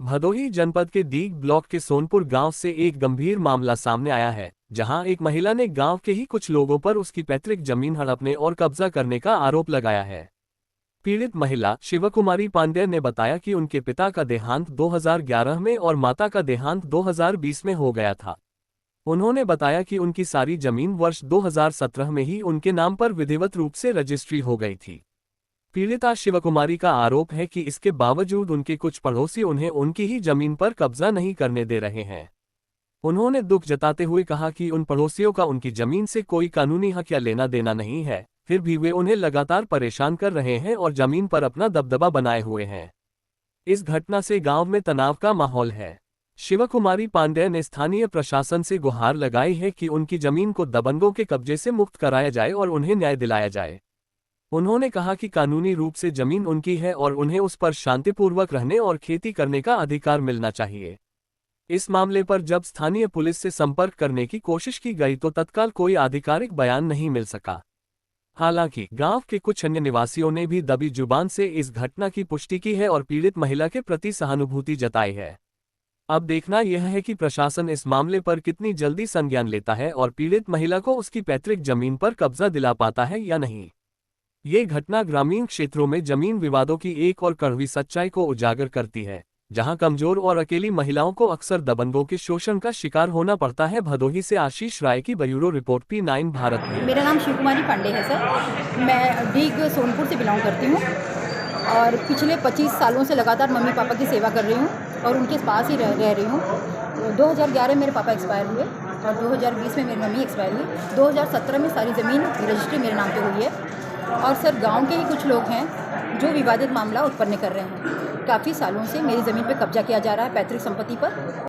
भदोही जनपद के दीग ब्लॉक के सोनपुर गांव से एक गंभीर मामला सामने आया है, जहां एक महिला ने गांव के ही कुछ लोगों पर उसकी पैतृक जमीन हड़पने और कब्जा करने का आरोप लगाया है। पीड़ित महिला शिवकुमारी पांडेय ने बताया कि उनके पिता का देहांत 2011 में और माता का देहांत 2020 में हो गया था। उन्होंने बताया कि उनकी सारी जमीन वर्ष 2017 में ही उनके नाम पर विधिवत रूप से रजिस्ट्री हो गई थी। पीड़िता शिवकुमारी का आरोप है कि इसके बावजूद उनके कुछ पड़ोसी उन्हें उनकी ही जमीन पर कब्जा नहीं करने दे रहे हैं। उन्होंने दुख जताते हुए कहा कि उन पड़ोसियों का उनकी जमीन से कोई कानूनी हक या लेना देना नहीं है, फिर भी वे उन्हें लगातार परेशान कर रहे हैं और जमीन पर अपना दबदबा बनाए हुए हैं। इस घटना से गांव में तनाव का माहौल है। शिवकुमारी पांडेय ने स्थानीय प्रशासन से गुहार लगाई है कि उनकी जमीन को दबंगों के कब्जे से मुक्त कराया जाए और उन्हें न्याय दिलाया जाए। उन्होंने कहा कि कानूनी रूप से जमीन उनकी है और उन्हें उस पर शांतिपूर्वक रहने और खेती करने का अधिकार मिलना चाहिए। इस मामले पर जब स्थानीय पुलिस से संपर्क करने की कोशिश की गई तो तत्काल कोई आधिकारिक बयान नहीं मिल सका। हालांकि गांव के कुछ अन्य निवासियों ने भी दबी जुबान से इस घटना की पुष्टि की है और पीड़ित महिला के प्रति सहानुभूति जताई है। अब देखना यह है कि प्रशासन इस मामले पर कितनी जल्दी संज्ञान लेता है और पीड़ित महिला को उसकी पैतृक जमीन पर कब्जा दिला पाता है या नहीं। ये घटना ग्रामीण क्षेत्रों में जमीन विवादों की एक और कड़वी सच्चाई को उजागर करती है, जहां कमजोर और अकेली महिलाओं को अक्सर दबंगों के शोषण का शिकार होना पड़ता है। भदोही से आशीष राय की ब्यूरो रिपोर्ट P9 भारत में। मेरा नाम शिवकुमारी पांडे है सर। मैं डीग सोनपुर से बिलोंग करती हूँ और पिछले 25 सालों से लगातार मम्मी पापा की सेवा कर रही हूँ और उनके पास ही रह रही हूँ। 2011 मेरे पापा एक्सपायर हुए और 2020 में मेरी मम्मी एक्सपायर हुई। 2017 में सारी ज़मीन रजिस्ट्री मेरे नाम पे हुई है और सर गांव के ही कुछ लोग हैं जो विवादित मामला उत्पन्न कर रहे हैं। काफ़ी सालों से मेरी ज़मीन पे कब्जा किया जा रहा है पैतृक संपत्ति पर।